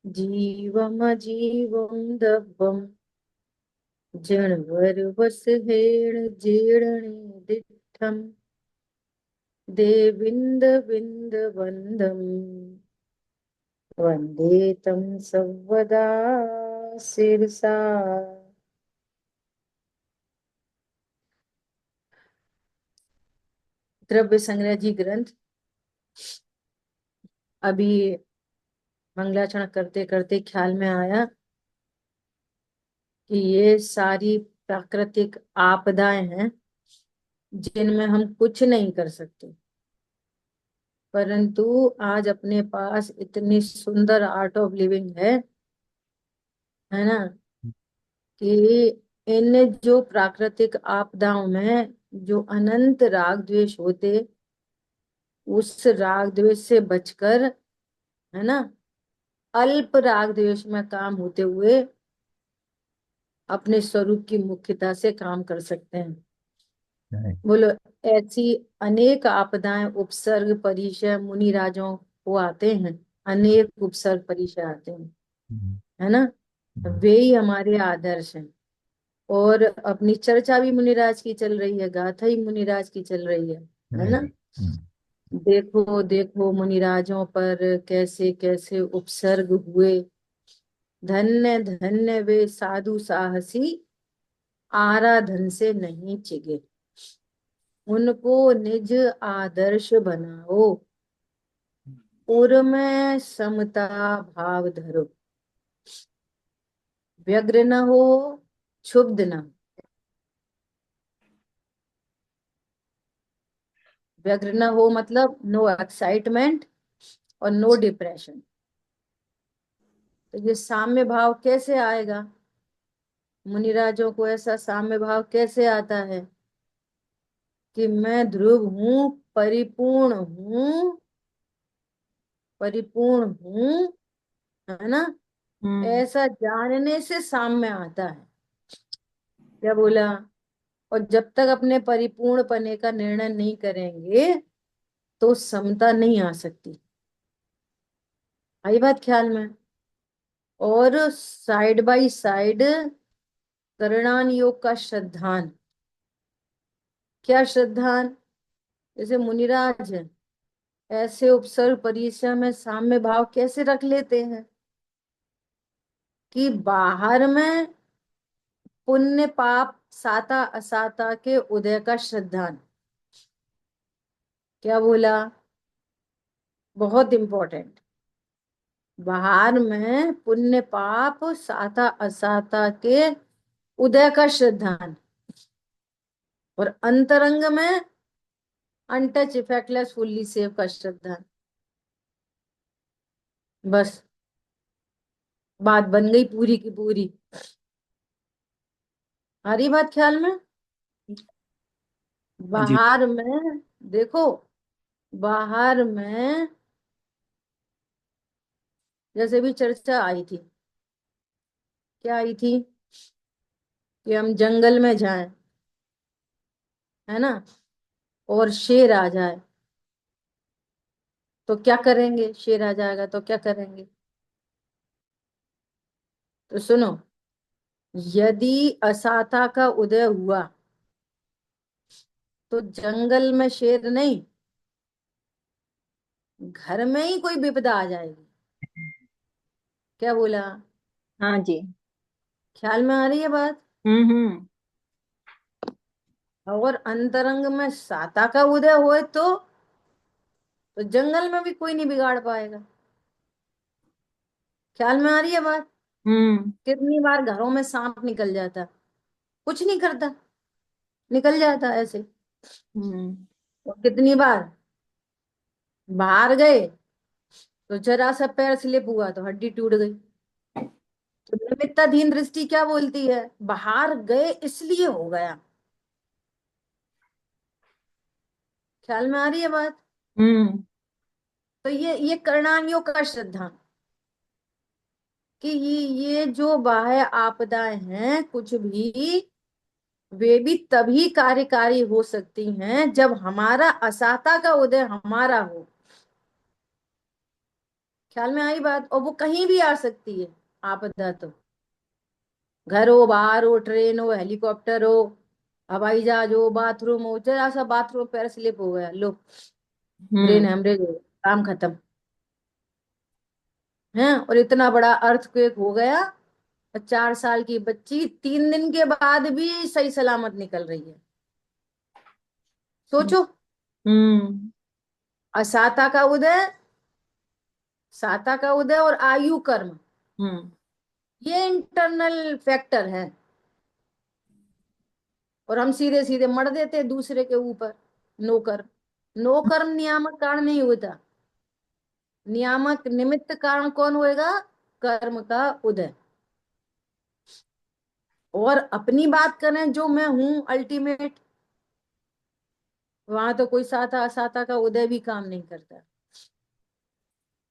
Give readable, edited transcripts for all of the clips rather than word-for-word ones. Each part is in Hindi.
जीवमजीवं दब्बं जणवरवसहेण जीर्णे दिठम् देविन्दविन्दवन्दम् वन्दे तं सर्वदा शिरसा। द्रव्य संग्रह जी ग्रंथ। अभी मंगलाचरण करते करते ख्याल में आया कि ये सारी प्राकृतिक आपदाएं हैं जिनमें हम कुछ नहीं कर सकते, परंतु आज अपने पास इतनी सुंदर आर्ट ऑफ लिविंग है ना, कि इन जो प्राकृतिक आपदाओं में जो अनंत राग द्वेष होते, उस राग द्वेष से बचकर, है ना, अल्प राग द्वेष में काम होते हुए अपने स्वरूप की मुख्यता से काम कर सकते हैं। नहीं। बोलो, ऐसी अनेक आपदाएं उपसर्ग परिचय मुनि राजों को आते हैं, अनेक उपसर्ग परिचय आते हैं, हम्म, है ना। हम्म, वे ही हमारे आदर्श हैं। और अपनी चर्चा भी मुनिराज की चल रही है, गाथा ही मुनिराज की चल रही है ना। नहीं। हम्म, देखो देखो मुनिराजों पर कैसे कैसे उपसर्ग हुए। धन्य धन्य वे साधु साहसी, आराधन से नहीं चिगे। उनको निज आदर्श बनाओ, उर्मे समता भाव धरो। व्यग्र न हो, क्षुब्ध न हो। व्यग्र न हो मतलब नो एक्साइटमेंट और नो डिप्रेशन। तो ये साम्य भाव कैसे आएगा? मुनिराजों को ऐसा साम्य भाव कैसे आता है कि मैं ध्रुव हूं, परिपूर्ण हूं, परिपूर्ण हूं, है ना। हम्म, ऐसा जानने से साम्य आता है। क्या बोला? और जब तक अपने परिपूर्ण पने का निर्णय नहीं करेंगे तो समता नहीं आ सकती। आई बात ख्याल में? और साइड बाय साइड करणान योग का श्रद्धान। क्या श्रद्धान? जैसे मुनिराज है, ऐसे उपसर्ग परिचय में साम्य भाव कैसे रख लेते हैं कि बाहर में पुण्य पाप साता असाता के उदय का श्रद्धान। क्या बोला? बहुत इंपॉर्टेंट। बाहर में पुण्य पाप साता असाता के उदय का श्रद्धान, और अंतरंग में अनटच इफेक्टलेस फुल्ली सेव का श्रद्धान। बस बात बन गई पूरी की पूरी। आ रही बात ख्याल में? हाँ जी। बाहर में देखो, बाहर में जैसे भी चर्चा आई थी, क्या आई थी कि हम जंगल में जाएं, है ना, और शेर आ जाए तो क्या करेंगे? शेर आ जाएगा तो क्या करेंगे? तो सुनो, यदि असाता का उदय हुआ तो जंगल में शेर नहीं, घर में ही कोई विपदा आ जाएगी। क्या बोला? हाँ जी। ख्याल में आ रही है बात? हम्म। और अंतरंग में साता का उदय होए तो जंगल में भी कोई नहीं बिगाड़ पाएगा। ख्याल में आ रही है बात? हम्म। कितनी बार घरों में सांप निकल जाता, कुछ नहीं करता, निकल जाता ऐसे। हम्म। और कितनी बार बाहर गए तो जरा सा पैर स्लिप हुआ तो हड्डी टूट गई। तो निमित्ताधीन दृष्टि क्या बोलती है? बाहर गए इसलिए हो गया। ख्याल में आ रही है बात? हम्म। तो ये कर्णानियों का श्रद्धा कि ये जो बाह्य आपदाएं हैं कुछ भी, वे भी तभी कार्यकारी हो सकती हैं जब हमारा असाता का उदय हमारा हो। ख्याल में आई बात? और वो कहीं भी आ सकती है आपदा तो। घर हो, बाहर हो, ट्रेन हो, हेलीकॉप्टर हो, हवाई जहाज हो, बाथरूम हो, जरा सा बाथरूम पैर स्लिप हो गया, लो, ब्रेन हम्म। हेमरेज हो, काम खत्म। है, और इतना बड़ा अर्थक्वेक हो गया, और 4 साल की बच्ची 3 दिन के बाद भी सही सलामत निकल रही है। सोचो। हम्म। असाता का उदय, साता का उदय और आयु कर्म, हम्म। ये इंटरनल फैक्टर है। और हम सीधे सीधे मर देते दूसरे के ऊपर। नो कर्म। नो कर्म नियामक कारण नहीं होता। नियामक निमित्त कारण कौन होएगा? कर्म का उदय। और अपनी बात करें, जो मैं हूं अल्टीमेट, वहां तो कोई साता असाता का उदय भी काम नहीं करता।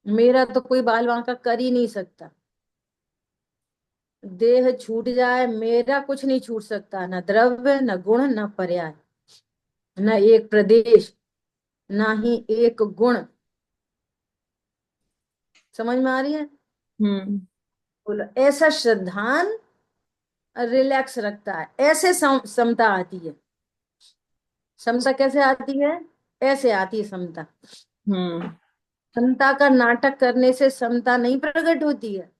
मेरा तो कोई बाल वहां का कर ही नहीं सकता। देह छूट जाए, मेरा कुछ नहीं छूट सकता, न द्रव्य, न गुण, न पर्याय, न एक प्रदेश, ना ही एक गुण। समझ में आ रही है? हम्म। बोलो, ऐसा श्रद्धान रिलैक्स रखता है, ऐसे समता आती है। समता कैसे आती है? ऐसे आती है समता। हम्म। समता का नाटक करने से समता नहीं प्रकट होती है।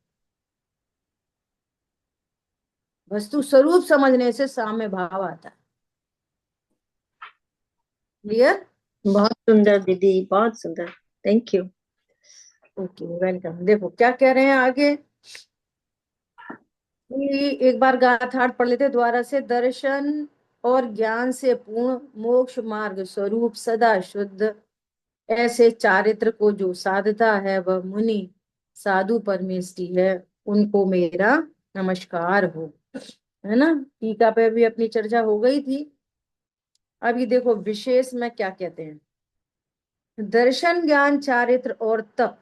वस्तु स्वरूप समझने से साम्य भाव आता है। क्लियर? बहुत सुंदर दीदी, बहुत सुंदर। Thank you. Okay, welcome. देखो क्या कह रहे हैं आगे। कि एक बार गाथार्थ पढ़ लेते द्वारा से। दर्शन और ज्ञान से पूर्ण मोक्ष मार्ग स्वरूप सदा शुद्ध ऐसे चारित्र को जो साधता है, वह मुनि साधु परमेष्टि है। उनको मेरा नमस्कार हो। है ना? टीका पे भी अपनी चर्चा हो गई थी। अभी देखो विशेष में क्या कहते हैं। दर्शन, ज्ञान, चारित्र और तप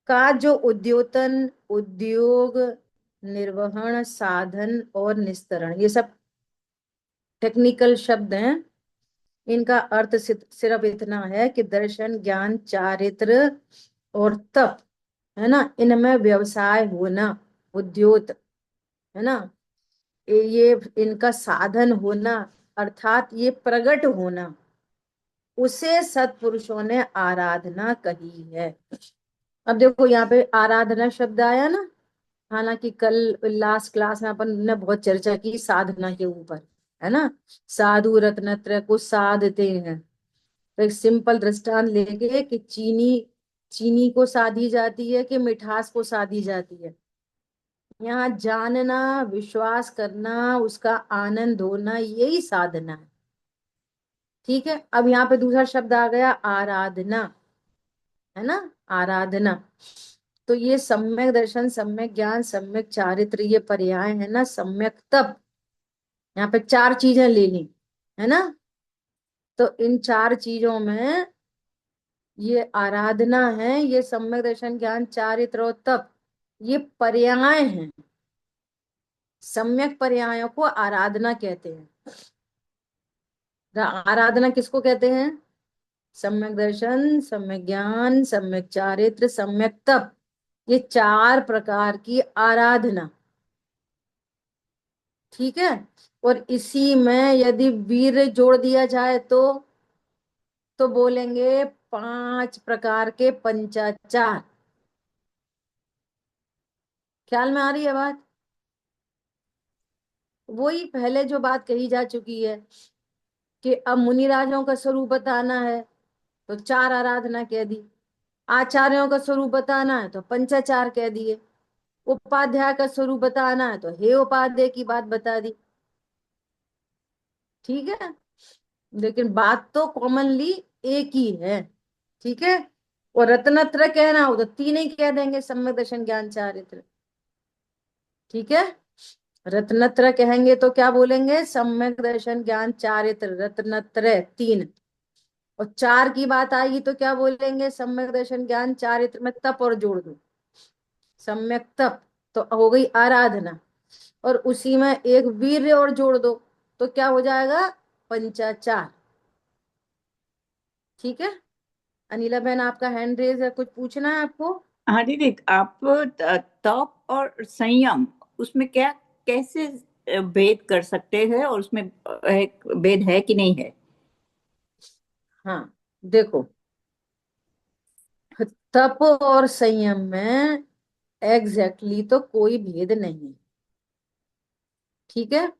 का जो उद्योतन, उद्योग, निर्वहन, साधन और निस्तरण, ये सब टेक्निकल शब्द हैं। इनका अर्थ सिर्फ इतना है कि दर्शन, ज्ञान, चारित्र और तप, है ना, इनमें व्यवसाय होना, उद्योत, है ना, ये इनका साधन होना, अर्थात ये प्रकट होना, उसे सत्पुरुषों ने आराधना कही है। अब देखो यहाँ पे आराधना शब्द आया ना। हालांकि कल लास्ट क्लास में अपन ने बहुत चर्चा की साधना के ऊपर, है ना। साधु रत्नत्रय को साधते हैं। तो एक सिंपल दृष्टांत लेके कि चीनी, चीनी को साधी जाती है कि मिठास को साधी जाती है। यहाँ जानना, विश्वास करना, उसका आनंद होना, यही साधना है। ठीक है। अब यहाँ पे दूसरा शब्द आ गया, आराधना, है ना। आराधना। तो ये सम्यक दर्शन, सम्यक ज्ञान, सम्यक चारित्र, ये पर्याय है ना। सम्यक तप, यहाँ पे 4 चीजें ले ली, है ना। तो इन 4 चीजों में ये आराधना है, ये सम्यक दर्शन, ज्ञान, चारित्र और तप, ये पर्याय हैं। सम्यक पर्यायों को आराधना कहते हैं। आराधना किसको कहते हैं? सम्यक दर्शन, सम्यक ज्ञान, सम्यक चारित्र, सम्यक तप, ये 4 प्रकार की आराधना। ठीक है। और इसी में यदि वीर जोड़ दिया जाए तो बोलेंगे 5 प्रकार के पंचाचार। ख्याल में आ रही है बात? वही पहले जो बात कही जा चुकी है कि अब मुनिराजों का स्वरूप बताना है तो 4 आराधना कह दी। आचार्यों का स्वरूप बताना है तो पंचाचार कह दिए। उपाध्याय का स्वरूप बताना है तो हे उपाध्याय की बात बता दी। ठीक है। लेकिन बात तो कॉमनली एक ही है। ठीक है। और रत्नत्रय कहना हो तो 3 ही कह देंगे, सम्यक दर्शन, ज्ञान, चारित्र। ठीक है। रत्नत्रय कहेंगे तो क्या बोलेंगे? सम्यक दर्शन, ज्ञान, चारित्र, रत्नत्रय 3। और 4 की बात आएगी तो क्या बोलेंगे? सम्यक दर्शन, ज्ञान, चारित्र में तप और जोड़ दो, सम्यक तप, तो हो गई आराधना। और उसी में एक वीर्य और जोड़ दो तो क्या हो जाएगा? पंचाचार। ठीक है। अनिला बहन, आपका हैंड रेज है, कुछ पूछना है आपको? हाँ दीदी, आप तप और संयम, उसमें क्या, कैसे भेद कर सकते हैं, और उसमें भेद है कि नहीं है? हाँ, देखो, तप और संयम में एग्जैक्टली तो कोई भेद नहीं। ठीक है,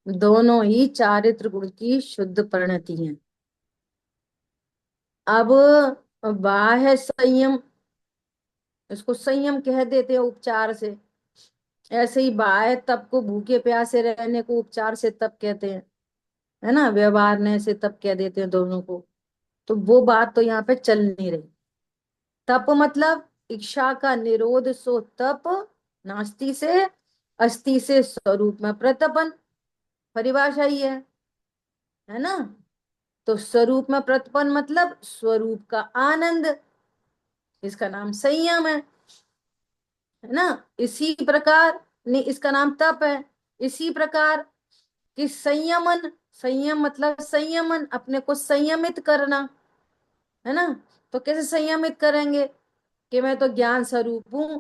दोनों ही चारित्र गुण की शुद्ध परिणति हैं। अब बाह्य संयम, इसको संयम कह देते हैं उपचार से। ऐसे ही बाह्य तप को, भूखे प्यासे रहने को उपचार से तप कहते हैं, है ना, व्यवहार ने से तप कह देते हैं दोनों को। तो वो बात तो यहाँ पे चल नहीं रही। तप मतलब इच्छा का निरोध, सो तप। नास्ति से अस्थि से स्वरूप में प्रतपन, परिभाषा ही है ना। तो स्वरूप में प्रतपन मतलब स्वरूप का आनंद, इसका नाम संयम है ना। इसी प्रकार, नहीं, इसका नाम तप है। इसी प्रकार कि संयमन, संयम मतलब संयमन, अपने को संयमित करना, है ना। तो कैसे संयमित करेंगे, कि मैं तो ज्ञान स्वरूप हूं,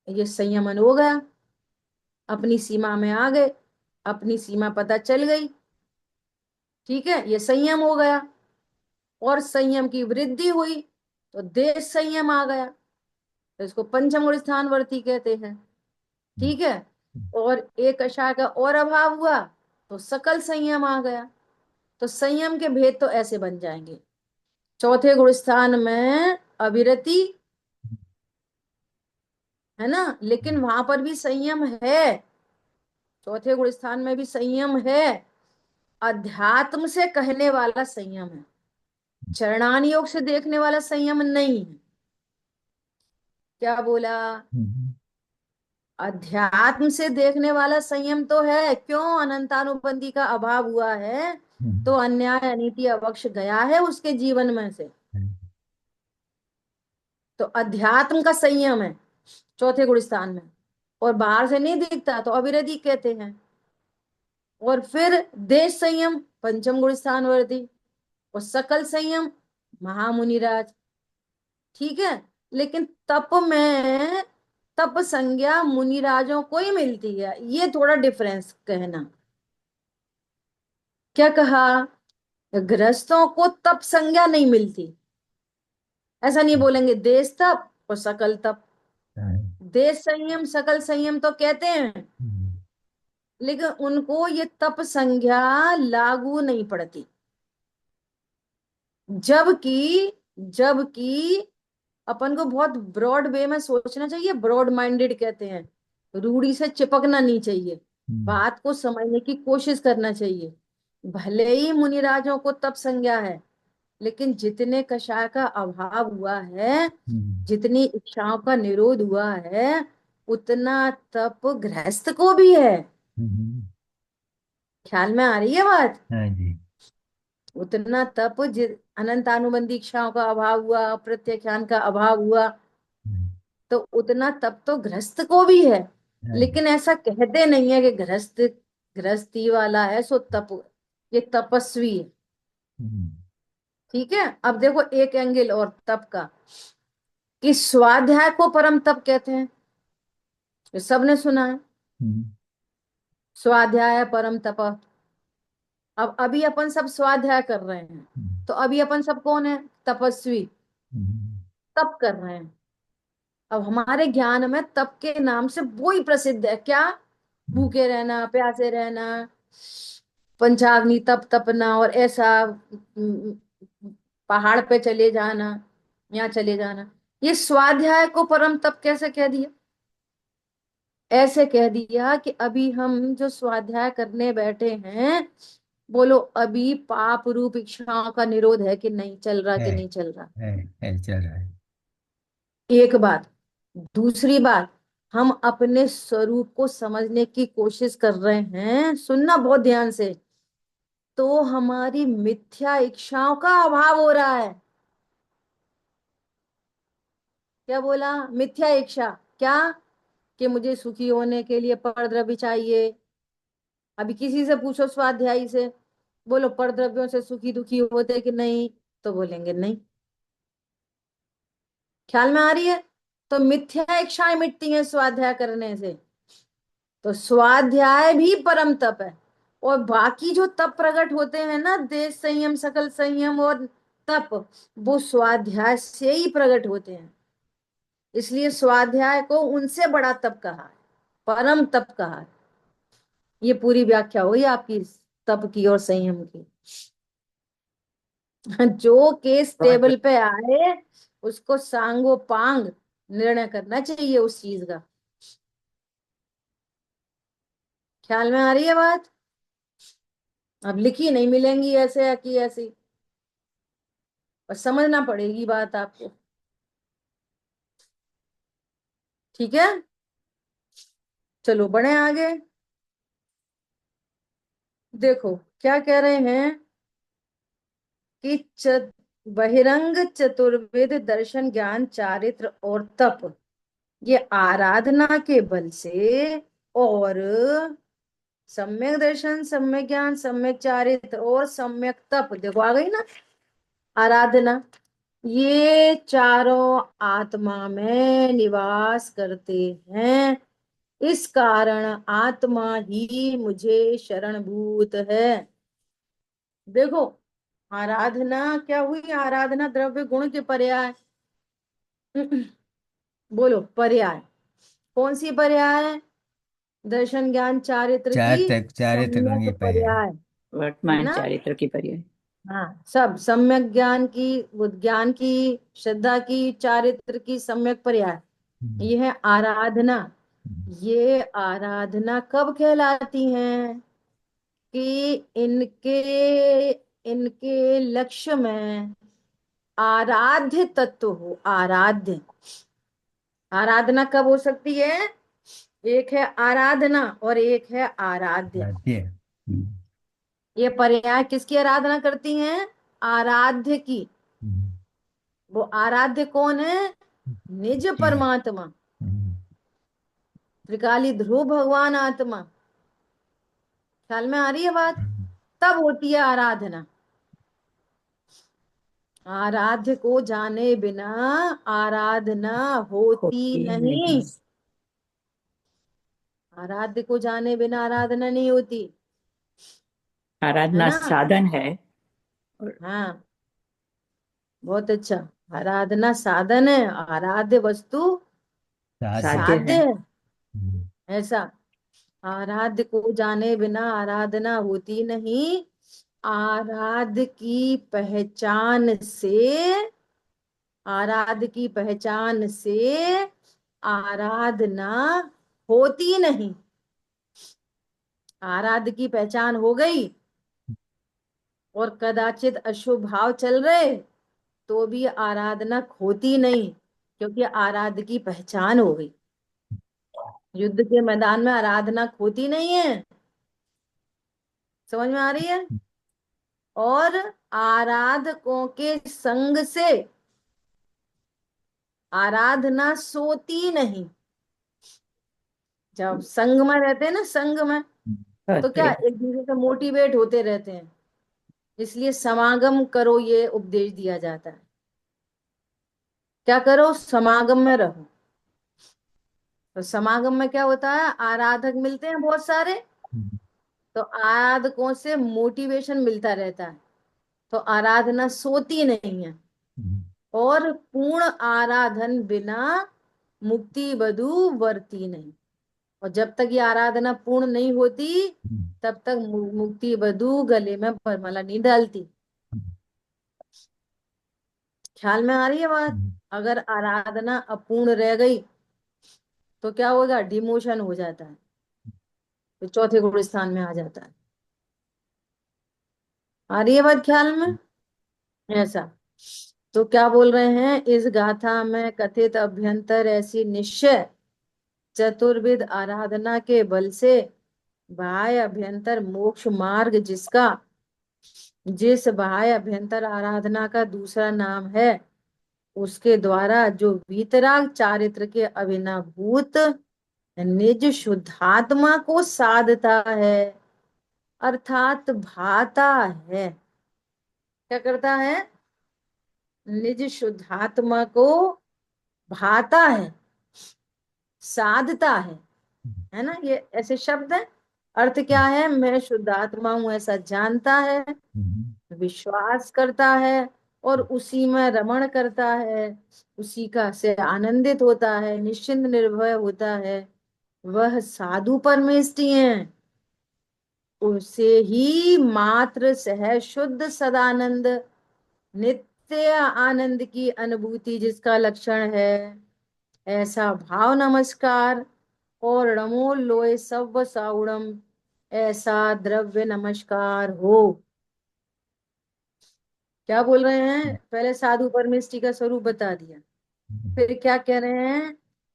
ये संयमन हो गया, अपनी सीमा में आ गए, अपनी सीमा पता चल गई। ठीक है, ये संयम हो गया। और संयम की वृद्धि हुई तो देश संयम आ गया, तो इसको पंचम गुण स्थानवर्ती कहते हैं। ठीक है, और एक कषाय का और अभाव हुआ तो सकल संयम आ गया। तो संयम के भेद तो ऐसे बन जाएंगे। चौथे गुण स्थान में अविरति, है ना, लेकिन वहां पर भी संयम है। चौथे गुण स्थान में भी संयम है, अध्यात्म से कहने वाला संयम है, चरणान योग से देखने वाला संयम नहीं है। क्या बोला? अध्यात्म से देखने वाला संयम तो है, क्यों? अनंतानुबंधी का अभाव हुआ है, तो अन्याय अनीति अवक्ष गया है उसके जीवन में से। तो अध्यात्म का संयम है चौथे गुण स्थान में, और बाहर से नहीं दिखता तो अविरति कहते हैं। और फिर देश संयम पंचम गुण स्थान वर्ती, और सकल संयम महामुनिराज। ठीक है, लेकिन तप में तप संज्ञा मुनिराजों को ही मिलती है, ये थोड़ा डिफरेंस कहना। क्या कहा? गृहस्थों को तप संज्ञा नहीं मिलती, ऐसा नहीं बोलेंगे देश तप और सकल तप। देश संयम सकल संयम तो कहते हैं, लेकिन उनको ये तप संज्ञा लागू नहीं पड़ती। जबकि जबकि अपन को बहुत ब्रॉड वे में सोचना चाहिए, ब्रॉड माइंडेड कहते हैं, रूढ़ी से चिपकना नहीं चाहिए, बात को समझने की कोशिश करना चाहिए। भले ही मुनिराजों को तप संज्ञा है, लेकिन जितने कषाय का अभाव हुआ है, जितनी इच्छाओं का निरोध हुआ है, उतना तप गृहस्थ को भी है। ख्याल में आ रही है बात? हाँ जी। उतना तप अनंत अनुबंधी इच्छाओं का अभाव हुआ, प्रत्याख्यान का अभाव हुआ, तो उतना तप तो गृहस्थ को भी है। लेकिन ऐसा कहते नहीं है कि गृहस्थ गृहस्थी वाला है सो तप, ये तपस्वी है। ठीक है, अब देखो एक एंगल और तप का, कि स्वाध्याय को परम तप कहते हैं, ये सबने सुना है, स्वाध्याय परम तप। अब अभी अपन सब स्वाध्याय कर रहे हैं, तो अभी अपन सब कौन है? तपस्वी, तप कर रहे हैं। अब हमारे ज्ञान में तप के नाम से वो ही प्रसिद्ध है, क्या? भूखे रहना, प्यासे रहना, पंचाग्नि तप तपना, और ऐसा पहाड़ पे चले जाना, यहाँ चले जाना। ये स्वाध्याय को परम तप कैसे कह दिया? ऐसे कह दिया कि अभी हम जो स्वाध्याय करने बैठे हैं, बोलो अभी पाप रूप इच्छाओं का निरोध है कि नहीं, चल रहा कि है नहीं चल रहा? चल रहा है। एक बात। दूसरी बात, हम अपने स्वरूप को समझने की कोशिश कर रहे हैं, सुनना बहुत ध्यान से, तो हमारी मिथ्या इच्छाओं का अभाव हो रहा है। क्या बोला? मिथ्या इच्छा, क्या? कि मुझे सुखी होने के लिए परद्रव्य चाहिए। अभी किसी से पूछो स्वाध्यायी से, बोलो परद्रव्यों से सुखी दुखी होते कि नहीं, तो बोलेंगे नहीं। ख्याल में आ रही है? तो मिथ्या इच्छाएं मिटती हैं स्वाध्याय करने से। तो स्वाध्याय भी परम तप है। और बाकी जो तप प्रकट होते हैं ना, देश संयम, सकल संयम और तप, वो स्वाध्याय से ही प्रकट होते हैं। इसलिए स्वाध्याय को उनसे बड़ा तप कहा है, परम तप कहा है। ये पूरी व्याख्या हुई आपकी इस तप की और संयम की। जो केस टेबल पे आए उसको सांगो पांग निर्णय करना चाहिए उस चीज का। ख्याल में आ रही है बात? अब लिखी नहीं मिलेंगी ऐसे या की ऐसी, और समझना पड़ेगी बात आपको। ठीक है, चलो बढ़े आगे। देखो क्या कह रहे हैं कि बहिरंग चतुर्वेद दर्शन ज्ञान चारित्र और तप, ये आराधना के बल से, और सम्यक दर्शन, सम्यक ज्ञान, सम्यक चारित्र और सम्यक तप, देखो आ गई ना आराधना, ये चारों आत्मा में निवास करते हैं। इस कारण आत्मा ही मुझे शरणभूत है। देखो आराधना क्या हुई? आराधना द्रव्य गुण के पर्याय। बोलो पर्याय, कौन सी पर्याय? दर्शन ज्ञान चारित्र की चारित्र गुण सम्यक की पर्याय। पर्याय, है वर्तमान ना? चारित्र की पर्याय। हाँ, सब सम्यक ज्ञान की, ज्ञान की, श्रद्धा की, चारित्र की सम्यक पर्याय, ये है आराधना। ये आराधना कब कहलाती हैं? कि इनके इनके लक्ष्य में आराध्य तत्व हो। आराध्य, आराधना कब हो सकती है? एक है आराधना और एक है आराध्य। राज्य। ये पर्याय किसकी आराधना करती हैं? आराध्य की। वो आराध्य कौन है? निज परमात्मा, त्रिकाली ध्रुव भगवान आत्मा। ख्याल में आ रही है बात? तब होती है आराधना। आराध्य को जाने बिना आराधना होती होती नहीं। नहीं। आराध्य को जाने बिना आराधना नहीं होती, है आराधना ना? साधन है और हाँ, बहुत अच्छा। आराधना साधन है, आराध्य वस्तु साध्य साध्य है। है। ऐसा, आराध्य को जाने बिना आराधना होती नहीं। आराध्य की पहचान से, आराध्य की पहचान से आराधना होती नहीं। आराध्य की पहचान हो गई और कदाचित अशुभ भाव चल रहे, तो भी आराधना खोती नहीं, क्योंकि आराध्य की पहचान हो गई। युद्ध के मैदान में आराधना खोती नहीं है। समझ में आ रही है? और आराधकों के संग से आराधना सोती नहीं। जब संग में रहते हैं ना, संग में, तो क्या रहते एक दूसरे से मोटिवेट होते रहते हैं। इसलिए समागम करो, ये उपदेश दिया जाता है। क्या करो? समागम में रहो। तो समागम में क्या होता है? आराधक मिलते हैं बहुत सारे, तो आराधकों से मोटिवेशन मिलता रहता है, तो आराधना सोती नहीं है। और पूर्ण आराधन बिना मुक्ति बधु वर्ती नहीं। और जब तक ये आराधना पूर्ण नहीं होती, तब तक मुक्ति बधु गले में वरमाला नहीं डालती। ख्याल में आ रही है बात? अगर आराधना अपूर्ण रह गई तो क्या होगा? डिमोशन हो जाता है, तो चौथे गुण स्थान में आ जाता है। आ रही है बात ख्याल में? ऐसा। तो क्या बोल रहे हैं? इस गाथा में कथित अभ्यंतर ऐसी निश्चय चतुर्विध आराधना के बल से बाह्य अभ्यंतर मोक्ष मार्ग, जिसका, जिस बाह्य अभ्यंतर आराधना का दूसरा नाम है, उसके द्वारा जो वीतराग चारित्र के अभिनाभूत निज शुद्धात्मा को साधता है, अर्थात भाता है। क्या करता है? निज शुद्धात्मा को भाता है, साधता है ना, ये ऐसे शब्द है। अर्थ क्या है? मैं शुद्धात्मा हूं ऐसा जानता है, विश्वास करता है, और उसी में रमण करता है, उसी का से आनंदित होता है, निश्चिंत निर्भय होता है, वह साधु परमेष्टि है। उसे ही मात्र सहज शुद्ध सदानंद नित्य आनंद की अनुभूति जिसका लक्षण है, ऐसा भाव नमस्कार और णमो लोय सव्व साउणम, ऐसा द्रव्य नमस्कार हो। क्या बोल रहे हैं? पहले साधु परमेष्टि का स्वरूप बता दिया, फिर क्या कह रहे हैं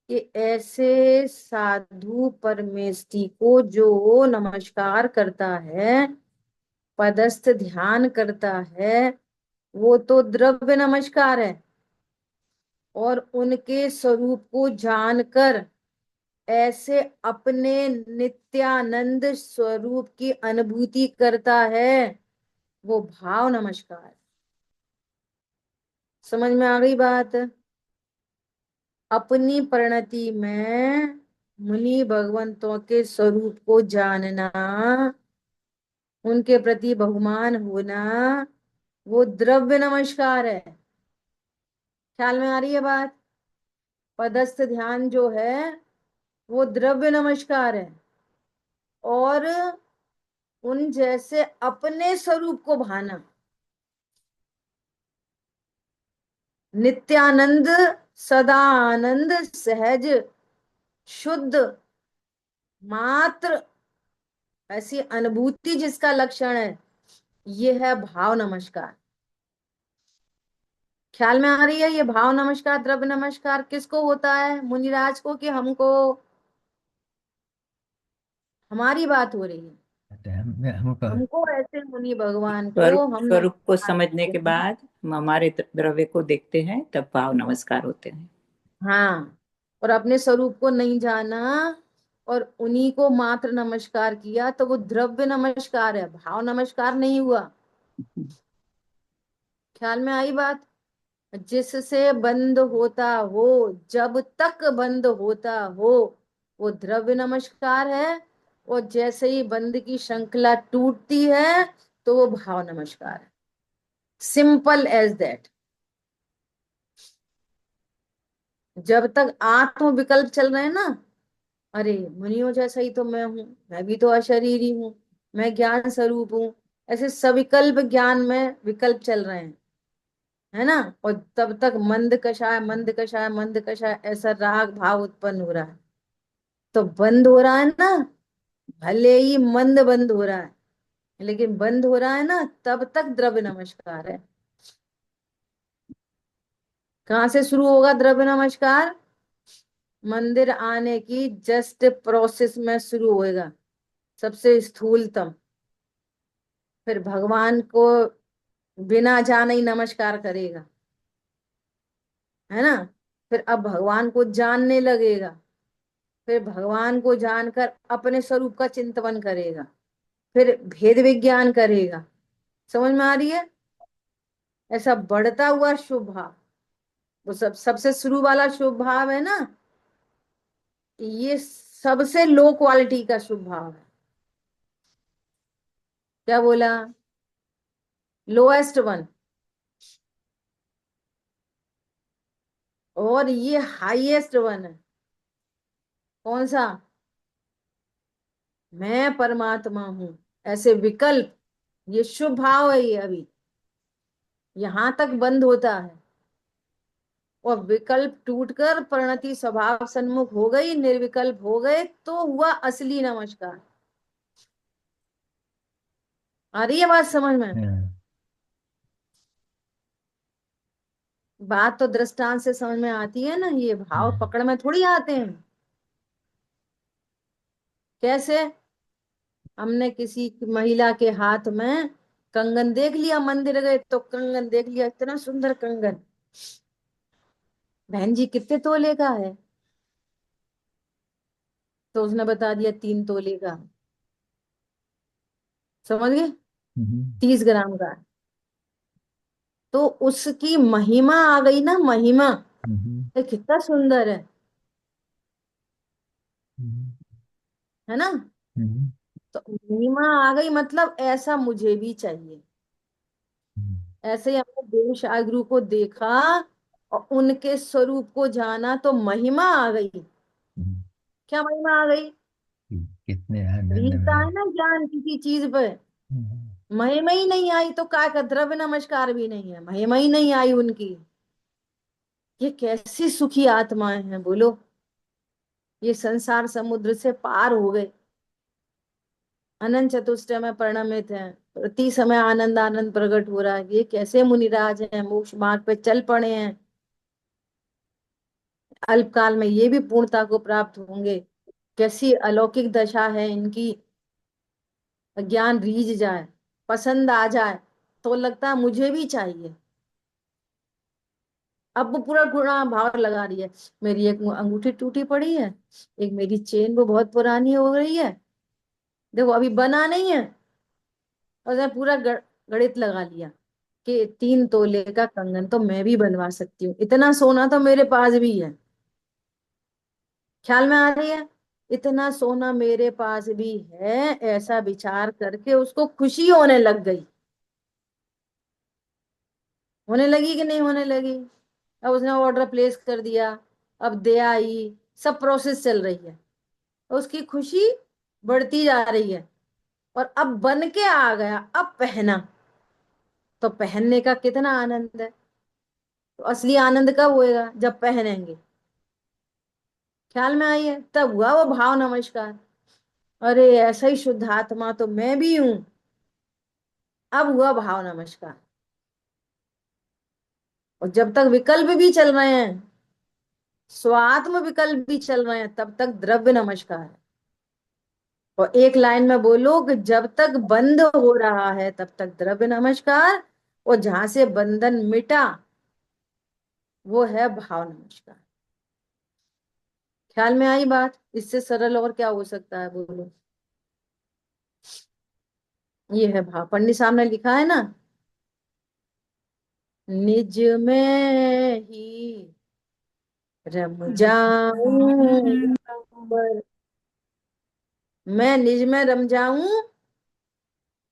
कि ऐसे साधु परमेष्टि को जो नमस्कार करता है, पदस्थ ध्यान करता है, वो तो द्रव्य नमस्कार है। और उनके स्वरूप को जानकर ऐसे अपने नित्यानंद स्वरूप की अनुभूति करता है, वो भाव नमस्कार। समझ में आ गई बात? अपनी परिणति में मुनि भगवंतों के स्वरूप को जानना, उनके प्रति बहुमान होना, वो द्रव्य नमस्कार है। ख्याल में आ रही है बात? पदस्थ ध्यान जो है वो द्रव्य नमस्कार है, और उन जैसे अपने स्वरूप को भाना, नित्यानंद, सदा आनंद, सहज शुद्ध मात्र ऐसी अनुभूति जिसका लक्षण है, ये है भाव नमस्कार। ख्याल में आ रही है? ये भाव नमस्कार, द्रव्य नमस्कार किसको होता है? मुनिराज को कि हमको? हमारी बात हो रही है। हमको हमको ऐसे मुनि भगवान को स्वरूप हम स्वरूप को नमस्कार समझने करते के हैं। बाद हम हमारे द्रव्य को देखते हैं, तब भाव नमस्कार होते हैं। हाँ, और अपने स्वरूप को नहीं जाना और उन्हीं को मात्र नमस्कार किया, तो वो द्रव्य नमस्कार है, भाव नमस्कार नहीं हुआ। ख्याल में आई बात? जिससे बंद होता हो, जब तक बंद होता हो, वो द्रव्य नमस्कार है। और जैसे ही बंद की श्रृंखला टूटती है, तो वो भाव नमस्कार है। Simple as that. जब तक आत्म विकल्प चल रहे हैं ना, अरे मुनियों जैसा ही तो मैं हूं, मैं भी तो अशरीरी हूँ, मैं ज्ञान स्वरूप हूँ, ऐसे सविकल्प ज्ञान में विकल्प चल रहे हैं, है ना। और तब तक मंद कषाय मंद कषाय मंद कषाय ऐसा राग भाव उत्पन्न हो रहा है। तो बंद हो रहा है ना, भले ही मंद बंद हो रहा है, लेकिन बंद हो रहा है ना, तब तक द्रव्य नमस्कार है। कहाँ से शुरू होगा द्रव्य नमस्कार? मंदिर आने की जस्ट प्रोसेस में शुरू होएगा, सबसे स्थूलतम। फिर भगवान को बिना जाने ही नमस्कार करेगा, है ना। फिर अब भगवान को जानने लगेगा, फिर भगवान को जानकर अपने स्वरूप का चिंतन करेगा, फिर भेद विज्ञान करेगा। समझ में आ रही है? ऐसा बढ़ता हुआ शुभ भाव, वो सबसे शुरू वाला शुभ भाव है ना, ये सबसे लो क्वालिटी का शुभ भाव है। क्या बोला? Lowest one. और ये हाईएस्ट वन है। कौन सा? मैं परमात्मा हूं ऐसे विकल्प, ये शुभ भाव है। ये अभी यहां तक बंद होता है, और विकल्प टूटकर परिणति स्वभाव सन्मुख हो गई, निर्विकल्प हो गए, तो हुआ असली नमस्कार। आ रही है बात समझ में? बात तो दृष्टांत से समझ में आती है ना, ये भाव पकड़ में थोड़ी आते हैं। कैसे? हमने किसी महिला के हाथ में कंगन देख लिया, मंदिर गए तो कंगन देख लिया, इतना सुंदर कंगन, बहन जी कितने तोले का है? तो उसने बता दिया 3 तोले का। समझ गए? 30 ग्राम का। तो उसकी महिमा आ गई ना, महिमा। ये कितना सुंदर हम्म, है ना। हम्म, तो महिमा आ गई, मतलब ऐसा मुझे भी चाहिए। हम्म, ऐसे ही हमने देव शाहगुरु को देखा और उनके स्वरूप को जाना, तो महिमा आ गई। हम्म, क्या महिमा आ गई? कितने आनंद रीता में। है ना ज्ञान किसी चीज पे। हम्म, महिमा ही नहीं आई तो काय का द्रव्य नमस्कार भी नहीं है, महिमा ही नहीं आई उनकी। ये कैसी सुखी आत्माएं हैं बोलो। ये संसार समुद्र से पार हो गए, अनंत चतुष्टय में परिणमित है, प्रति समय आनंद आनंद प्रकट हो रहा है। ये कैसे मुनिराज हैं, मोक्ष मार्ग पे चल पड़े हैं। अल्पकाल में ये भी पूर्णता को प्राप्त होंगे। कैसी अलौकिक दशा है इनकी। ज्ञान रीझ जाए, पसंद आ जाए, तो लगता है मुझे भी चाहिए। अब वो पूरा गुणा भाव लगा रही है। मेरी एक अंगूठी टूटी पड़ी है, एक मेरी चेन वो बहुत पुरानी हो रही है, देखो अभी बना नहीं है। और उसने पूरा गणित लगा लिया कि 3 तोले का कंगन तो मैं भी बनवा सकती हूँ, इतना सोना तो मेरे पास भी है। ख्याल में आ रही है? इतना सोना मेरे पास भी है, ऐसा विचार करके उसको खुशी होने लग गई। होने लगी कि नहीं होने लगी? अब उसने ऑर्डर प्लेस कर दिया, अब दे आई, सब प्रोसेस चल रही है, उसकी खुशी बढ़ती जा रही है। और अब बन के आ गया, अब पहना, तो पहनने का कितना आनंद है। तो असली आनंद कब होएगा? जब पहनेंगे। ख्याल में आई है? तब हुआ वो भाव नमस्कार। अरे ऐसा ही शुद्ध आत्मा तो मैं भी हूं। अब हुआ भाव नमस्कार। और जब तक विकल्प भी चल रहे हैं, स्वात्म विकल्प भी चल रहे हैं, तब तक द्रव्य नमस्कार है। और एक लाइन में बोलो कि जब तक बंध हो रहा है तब तक द्रव्य नमस्कार, और जहां से बंधन मिटा वो है भाव नमस्कार। ख्याल में आई बात? इससे सरल और क्या हो सकता है बोलो। ये है भाव। पंडित साहब ने लिखा है ना, निज में ही रम जाऊं, पर मैं निज में रम जाऊं,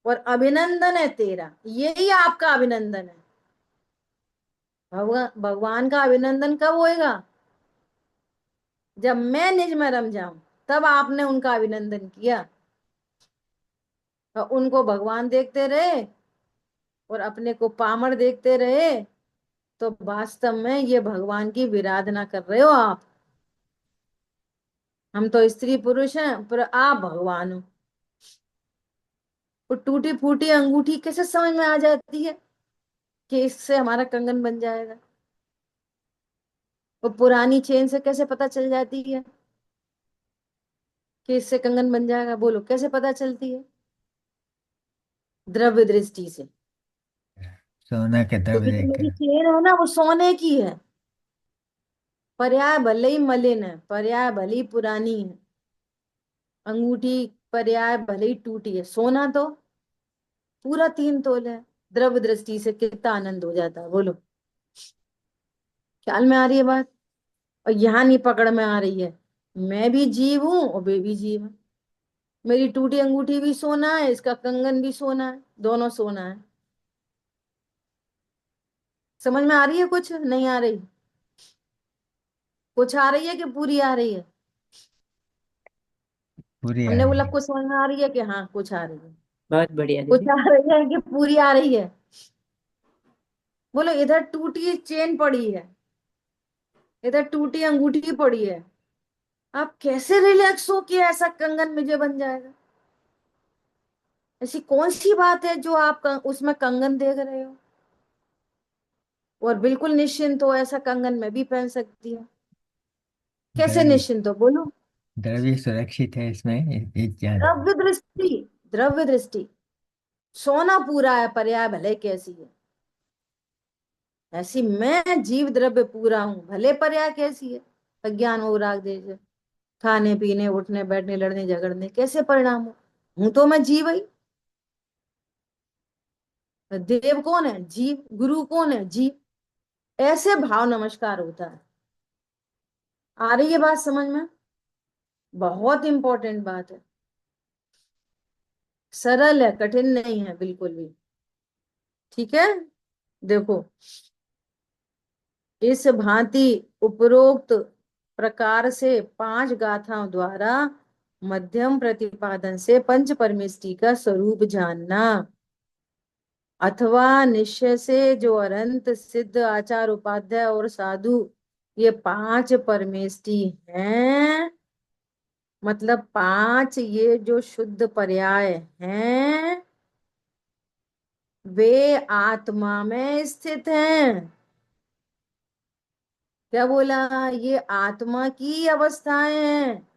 और अभिनंदन है तेरा। यही आपका अभिनंदन है। भगवान का अभिनंदन कब होएगा? जब मैं निज में रम जाऊं, तब आपने उनका अभिनंदन किया। और उनको भगवान देखते रहे और अपने को पामर देखते रहे, तो वास्तव में ये भगवान की विराधना कर रहे हो आप। हम तो स्त्री पुरुष हैं, पर आप भगवान हो। वो टूटी फूटी अंगूठी कैसे समझ में आ जाती है कि इससे हमारा कंगन बन जाएगा? वो पुरानी चेन से कैसे पता चल जाती है कि इससे कंगन बन जाएगा? बोलो कैसे पता चलती है? द्रव्य दृष्टि से। सोना के द्रव्य क्योंकि जो मेरी देखकर। चेन है ना वो सोने की है। पर्याय भले ही मलिन है, पर्याय भले ही पुरानी है, अंगूठी पर्याय भले ही टूटी है, सोना तो पूरा 3 तोले है। द्रव्य दृष्टि से कितना आनंद हो जाता है बोलो। ख्याल में आ रही है बात? और यहाँ नहीं पकड़ में आ रही है। मैं भी जीव हूं और वे भी जीव है। मेरी टूटी अंगूठी भी सोना है, इसका कंगन भी सोना है, दोनों सोना है। समझ में आ रही है? कुछ नहीं आ रही? कुछ आ रही है कि पूरी आ रही है? पूरी आ हमने बोला रही है। कुछ समझ में आ रही है कि हाँ कुछ आ रही है? बहुत बढ़िया कुछ दीदी। आ रही है कि पूरी आ रही है? बोलो इधर टूटी चेन पड़ी है, इधर टूटी अंगूठी पड़ी है, आप कैसे रिलैक्स हो कि ऐसा कंगन मुझे बन जाएगा? ऐसी कौन सी बात है जो आप उसमें कंगन देख रहे हो? और बिल्कुल निश्चिंत हो, ऐसा कंगन मैं भी पहन सकती हूँ। कैसे द्रव्य निश्चिंत हो बोलो? द्रव्य सुरक्षित है इसमें, एक ज्ञान। द्रव्य दृष्टि, द्रव्य दृष्टि। सोना पूरा है, पर्याय भले कैसी है, ऐसी मैं जीव द्रव्य पूरा हूं, भले पर्याय कैसी है। अज्ञान हो, राग देश, खाने पीने उठने बैठने लड़ने झगड़ने कैसे परिणाम हो, हूं तो मैं जीव ही। देव कौन है? जीव। गुरु कौन है? जीव। ऐसे भाव नमस्कार होता है। आ रही है बात समझ में? बहुत इंपॉर्टेंट बात है, सरल है, कठिन नहीं है बिल्कुल भी। ठीक है, देखो, इस भांति उपरोक्त प्रकार से 5 गाथाओं द्वारा मध्यम प्रतिपादन से पंच परमेष्टि का स्वरूप जानना, अथवा निश्चय से जो अनंत सिद्ध आचार उपाध्याय और साधु ये 5 परमेष्टि हैं, मतलब 5 ये जो शुद्ध पर्याय हैं, वे आत्मा में स्थित हैं। क्या बोला? ये आत्मा की अवस्थाएं हैं,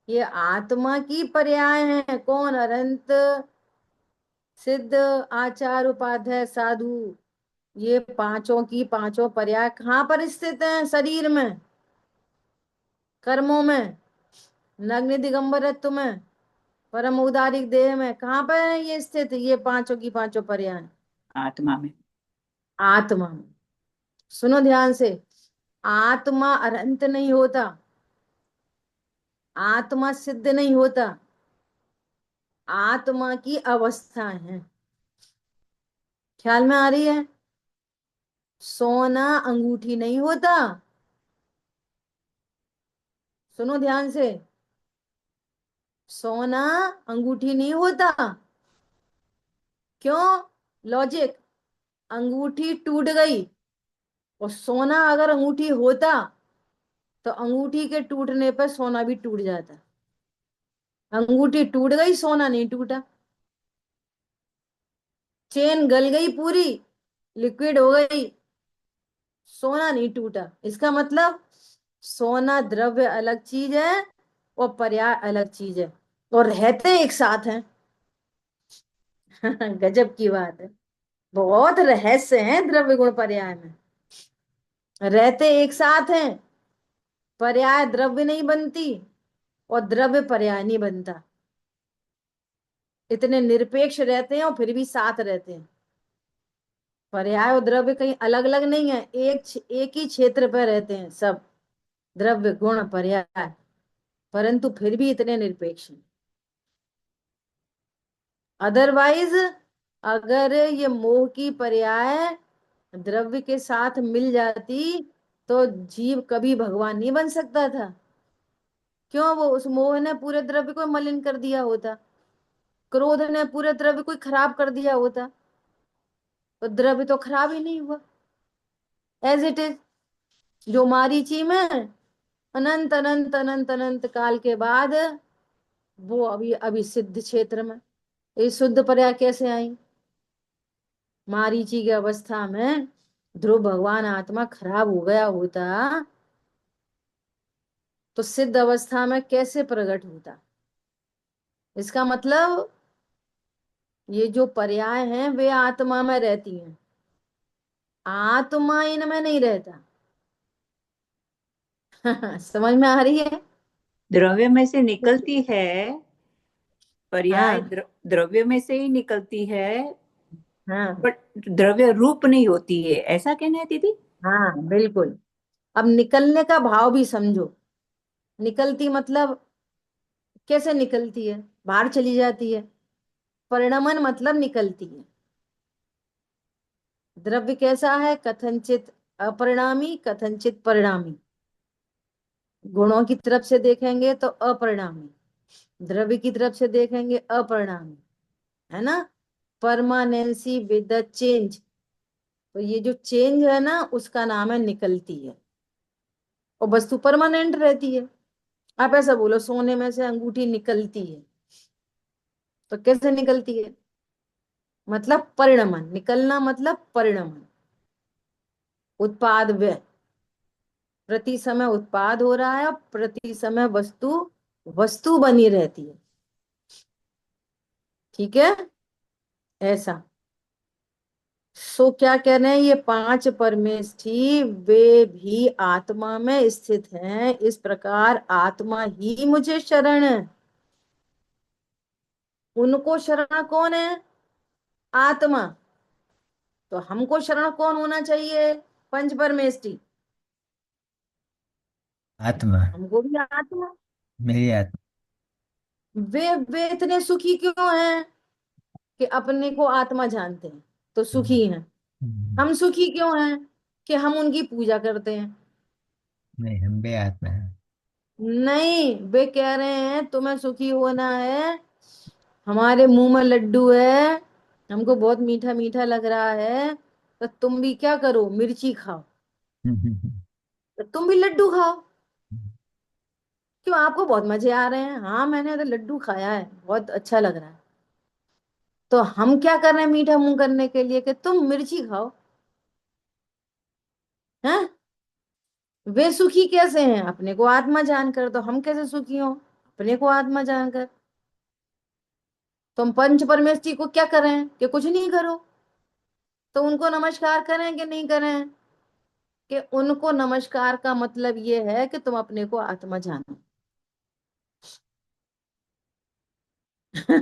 ये आत्मा की पर्याय हैं। कौन? अनंत सिद्ध आचार उपाध्याय साधु, ये पांचों की पांचों पर्याय कहाँ पर स्थित हैं? शरीर में, कर्मों में, नग्न दिगंबरत्व में, परम उदारिक देह में। कहाँ पर है ये स्थित, ये पांचों की पांचों पर्याय? आत्मा में। आत्मा में। सुनो ध्यान से, आत्मा अनंत नहीं होता, आत्मा सिद्ध नहीं होता, आत्मा की अवस्था है। ख्याल में आ रही है? सोना अंगूठी नहीं होता। सुनो ध्यान से, सोना अंगूठी नहीं होता। क्यों? लॉजिक, अंगूठी टूट गई, और सोना अगर अंगूठी होता तो अंगूठी के टूटने पर सोना भी टूट जाता। अंगूठी टूट गई, सोना नहीं टूटा। चेन गल गई पूरी, लिक्विड हो गई, सोना नहीं टूटा। इसका मतलब सोना द्रव्य अलग चीज है और पर्याय अलग चीज है, और रहते एक साथ हैं। गजब की बात है, बहुत रहस्य है द्रव्य गुण पर्याय में। रहते एक साथ हैं, पर्याय द्रव्य नहीं बनती और द्रव्य पर्याय नहीं बनता। इतने निरपेक्ष रहते हैं और फिर भी साथ रहते हैं। पर्याय और द्रव्य कहीं अलग अलग नहीं है, एक ही क्षेत्र पर रहते हैं सब, द्रव्य गुण पर्याय, परंतु फिर भी इतने निरपेक्ष हैं। अदरवाइज अगर ये मोह की पर्याय द्रव्य के साथ मिल जाती तो जीव कभी भगवान नहीं बन सकता था। क्यों? वो उस मोह ने पूरे द्रव्य को मलिन कर दिया होता, क्रोध ने पूरे द्रव्य को खराब कर दिया होता, तो द्रव्य तो खराब ही नहीं हुआ, एज इट इज। जो मारीची में अनंत अनंत अनंत अनंत काल के बाद वो अभी अभी सिद्ध क्षेत्र में, ये शुद्ध पर्याय कैसे आई? मारीची की अवस्था में ध्रुव भगवान आत्मा खराब हो गया होता तो सिद्ध अवस्था में कैसे प्रकट होता? इसका मतलब ये जो पर्याय हैं वे आत्मा में रहती हैं, आत्मा इनमें नहीं रहता। समझ में आ रही है? द्रव्य में से निकलती है, पर्याय हाँ द्रव्य में से ही निकलती है, हाँ बट द्रव्य रूप नहीं होती है, ऐसा कहना है दीदी? हाँ बिल्कुल। अब निकलने का भाव भी समझो। निकलती मतलब कैसे निकलती है? बाहर चली जाती है। परिणमन मतलब निकलती है। द्रव्य कैसा है? कथनचित अपरिणामी, कथनचित परिणामी। गुणों की तरफ से देखेंगे तो अपरिणामी, द्रव्य की तरफ से देखेंगे अपरिणामी, है ना? परमानेंसी विद द चेंज, तो ये जो चेंज है ना उसका नाम है निकलती है, और वस्तु परमानेंट रहती है। आप ऐसा बोलो सोने में से अंगूठी निकलती है, तो कैसे निकलती है? मतलब परिणमन, निकलना मतलब परिणमन, उत्पाद व्यय, प्रति समय उत्पाद हो रहा है और प्रति समय वस्तु वस्तु बनी रहती है। ठीक है, ऐसा। सो क्या कह रहे हैं, ये 5 परमेष्ठी वे भी आत्मा में स्थित हैं, इस प्रकार आत्मा ही मुझे शरण है। उनको शरण कौन है? आत्मा। तो हमको शरण कौन होना चाहिए? पंच परमेष्ठी। आत्मा, हमको भी आत्मा। मेरी आत्मा। वे इतने सुखी क्यों हैं कि अपने को आत्मा जानते हैं तो हम्म, सुखी हैं। हम्म, हम सुखी क्यों हैं कि हम उनकी पूजा करते हैं। नहीं, हम भी आत्मा है। नहीं, वे कह रहे हैं तुम्हें सुखी होना है, हमारे मुंह में लड्डू है, हमको बहुत मीठा मीठा लग रहा है, तो तुम भी क्या करो, मिर्ची खाओ। तो तुम भी लड्डू खाओ। क्यों, आपको बहुत मजे आ रहे हैं। हाँ, मैंने तो लड्डू खाया है, बहुत अच्छा लग रहा है। तो हम क्या कर रहे हैं मीठा मुंह करने के लिए कि तुम मिर्ची खाओ। हैं? वे सुखी कैसे हैं अपने को आत्मा जानकर, तो हम कैसे सुखी हो अपने को आत्मा जानकर। तुम पंच परमेष्ठी को क्या करें कि कुछ नहीं करो, तो उनको नमस्कार करें कि नहीं करें। कि उनको नमस्कार का मतलब ये है कि तुम अपने को आत्मा जानो।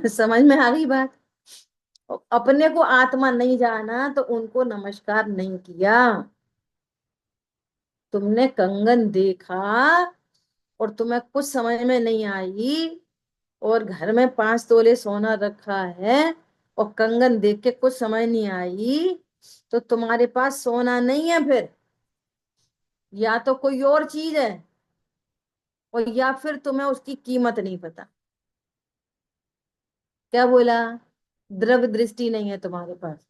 समझ में आ गई बात। अपने को आत्मा नहीं जाना तो उनको नमस्कार नहीं किया। तुमने कंगन देखा और तुम्हें कुछ समझ में नहीं आई, और घर में 5 तोले सोना रखा है, और कंगन देख के कुछ समझ नहीं आई, तो तुम्हारे पास सोना नहीं है फिर, या तो कोई और चीज है, और या फिर तुम्हें उसकी कीमत नहीं पता। क्या बोला, द्रव्य दृष्टि नहीं है तुम्हारे पास।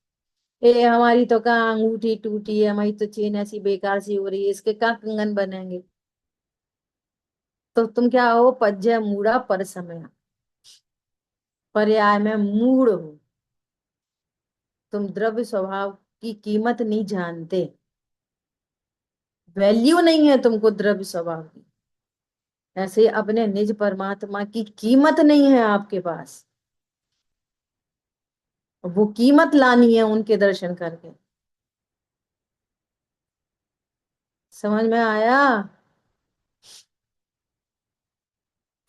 ए हमारी तो कहाँ अंगूठी टूटी है, हमारी तो चेन ऐसी बेकार सी हो रही है, इसके कहाँ कंगन बनेंगे। तो तुम क्या हो, पज्जय मूढ़ा पर समय, पर्याय में मूढ़ हो। तुम द्रव्य स्वभाव की कीमत नहीं जानते, वैल्यू नहीं है तुमको द्रव्य स्वभाव की। ऐसे ही अपने निज परमात्मा की कीमत नहीं है आपके पास। वो कीमत लानी है उनके दर्शन करके। समझ में आया।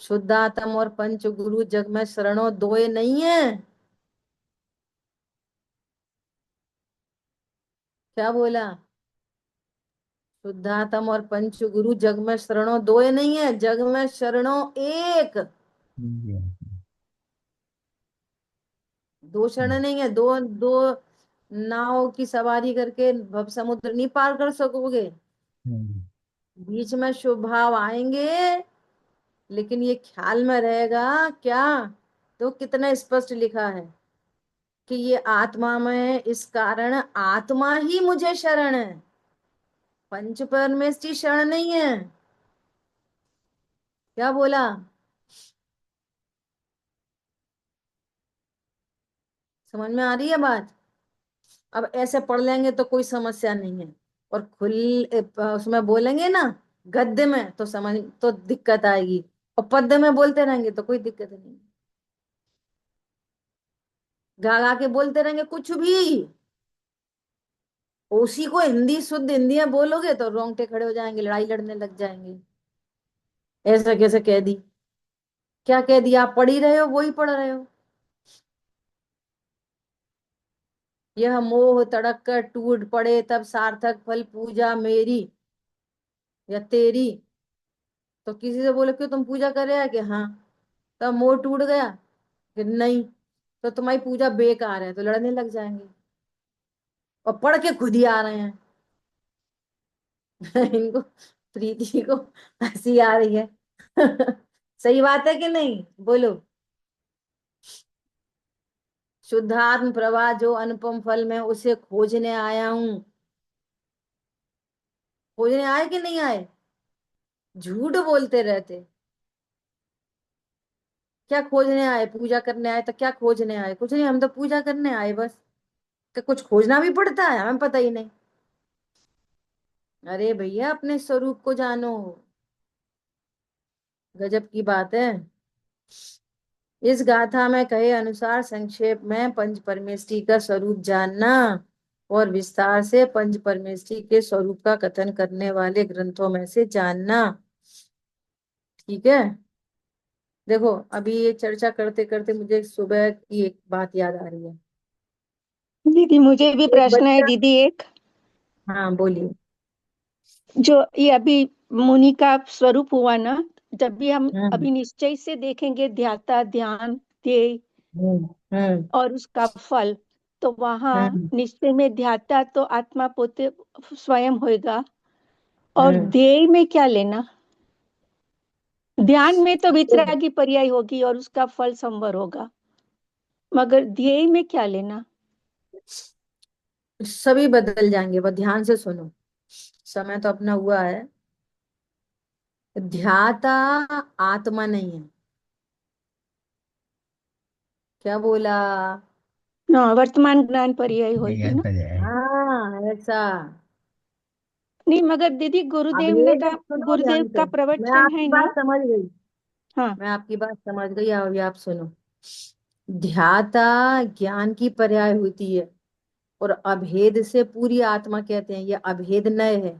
शुद्धात्म और पंच गुरु जग में शरणों दोए नहीं है। क्या बोला, शुद्धात्म और पंच गुरु जग में शरणों दोए नहीं है, जग में शरणों एक। मेरी आत्मा। दो शरण नहीं है, दो दो नाव की सवारी करके भव समुद्र नहीं पार कर सकोगे। हम्म, बीच में शुभ भाव आएंगे, लेकिन ये ख्याल में रहेगा क्या, तो कितना स्पष्ट लिखा है कि ये आत्मा में, इस कारण आत्मा ही मुझे शरण है, पंच परमेष्टि शरण नहीं है। क्या बोला, समझ में आ रही है बात। अब ऐसे पढ़ लेंगे तो कोई समस्या नहीं है, और उसमें बोलेंगे ना गद्य में तो समझ, तो दिक्कत आएगी, और पद्य में बोलते रहेंगे तो कोई दिक्कत नहीं। गा गा के बोलते रहेंगे कुछ भी, उसी को हिंदी शुद्ध हिंदी में बोलोगे तो रोंगटे खड़े हो जाएंगे, लड़ाई लड़ने लग जाएंगे। ऐसा कैसे कह दी, क्या कह दिया, आप पढ़ ही रहे हो, वही पढ़ रहे हो। यह मोह तड़क कर टूट पड़े तब सार्थक फल पूजा मेरी या तेरी। तो किसी से बोले क्यों तुम पूजा कर रहे हैं, कि हाँ, तब मोह टूट गया कि नहीं, तो तुम्हारी पूजा बेकार है, तो लड़ने लग जाएंगे, और पढ़ के खुद ही आ रहे हैं। इनको, प्रीति को हंसी आ रही है। सही बात है कि नहीं, बोलो। शुद्धात्म प्रभा जो अनुपम फल में, उसे खोजने आया हूं। खोजने आए कि नहीं आए, झूठ बोलते रहते। क्या खोजने आए, पूजा करने आए, तो क्या खोजने आए, कुछ नहीं, हम तो पूजा करने आए बस। कि कुछ खोजना भी पड़ता है, हमें पता ही नहीं। अरे भैया, अपने स्वरूप को जानो, गजब की बात है। इस गाथा में कहे अनुसार संक्षेप में पंच परमेष्टि का स्वरूप जानना, और विस्तार से पंच परमेष्टि के स्वरूप का कथन करने वाले ग्रंथों में से जानना। ठीक है। देखो, अभी ये चर्चा करते करते मुझे सुबह की एक बात याद आ रही है। दीदी मुझे भी एक प्रश्न है बच्चा, दीदी एक। हाँ बोलिए। जो ये अभी मुनि का स्वरूप हुआ ना, जब भी हम हम्म अभी निश्चय से देखेंगे ध्याता, ध्यान, ध्येय हम्म हम्म और उसका फल, तो वहां हम्म निश्चय में ध्याता तो आत्मा पोते स्वयं होएगा, और हम्म। ध्येय में क्या लेना? ध्यान में तो वितरागी पर्याय होगी और उसका फल संवर होगा, मगर ध्येय में क्या लेना? सभी बदल जाएंगे, बस ध्यान से सुनो। समय तो अपना हुआ है। ध्याता आत्मा नहीं है। क्या बोला? हाँ, वर्तमान ज्ञान पर्याय होगी ज्ञान ना। पर है। हाँ, ऐसा। नहीं, मगर दीदी अब गुरुदेव ने ये का, सुनो गुरुदेव ध्यान से। का मैं प्रवचन है आपकी ना। बात समझ गई। हाँ। मैं आपकी बात समझ गई, अभी आप सुनो। ध्याता ज्ञान की पर्याय होती है, और अभेद से पूरी आत्मा कहते हैं, ये अभेद नय है।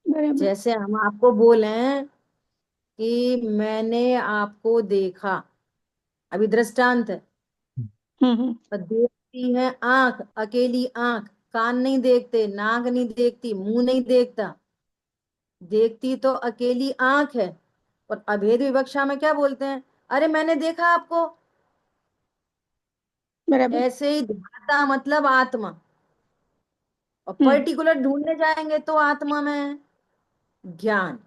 बराबर। जैसे हम आपको बोलें कि मैंने आपको देखा, अभी दृष्टांत है। हम्म। और देखती है आंख, अकेली आंख, कान नहीं देखते, नाक नहीं देखती, मुंह नहीं देखता, देखती तो अकेली आंख है। और अभेद विवक्षा में क्या बोलते हैं? अरे मैंने देखा आपको। बराबर। ऐसे ही ध्याता मतलब आत्मा, और हम्म। पर्टिकुलर ढूंढने जाएंगे तो आत्मा में ज्ञान।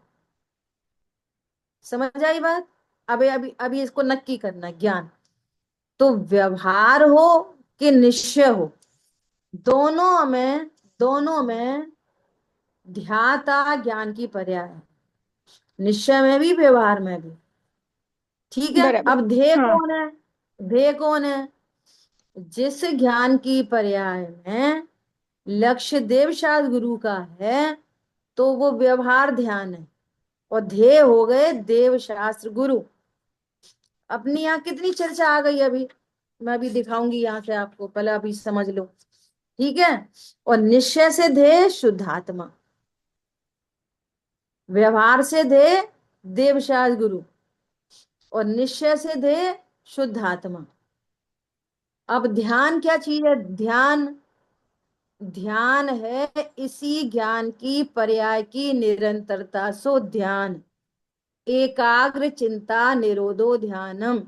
समझ आई बात? अभी अभी अभी इसको नक्की करना, ज्ञान तो व्यवहार हो कि निश्चय हो, दोनों में ध्याता ज्ञान की पर्याय है। निश्चय में भी, व्यवहार में भी। ठीक है। बराबर। अब ध्येय हाँ। कौन है? ध्येय कौन है? जिस ज्ञान की पर्याय में लक्ष्य देव शास्त्र गुरु का है, तो वो व्यवहार ध्यान है, और ध्येय हो गए देव शास्त्र गुरु। अपनी यहाँ कितनी चर्चा आ गई अभी, मैं अभी दिखाऊंगी यहाँ से आपको, पहले अभी समझ लो। ठीक है। और निश्चय से ध्येय शुद्धात्मा, व्यवहार से ध्येय देव शास्त्र गुरु, और निश्चय से ध्येय शुद्धात्मा। अब ध्यान क्या चीज है? ध्यान, ध्यान है इसी ज्ञान की पर्याय की निरंतरता, सो ध्यान। एकाग्र चिंता निरोधो ध्यानम।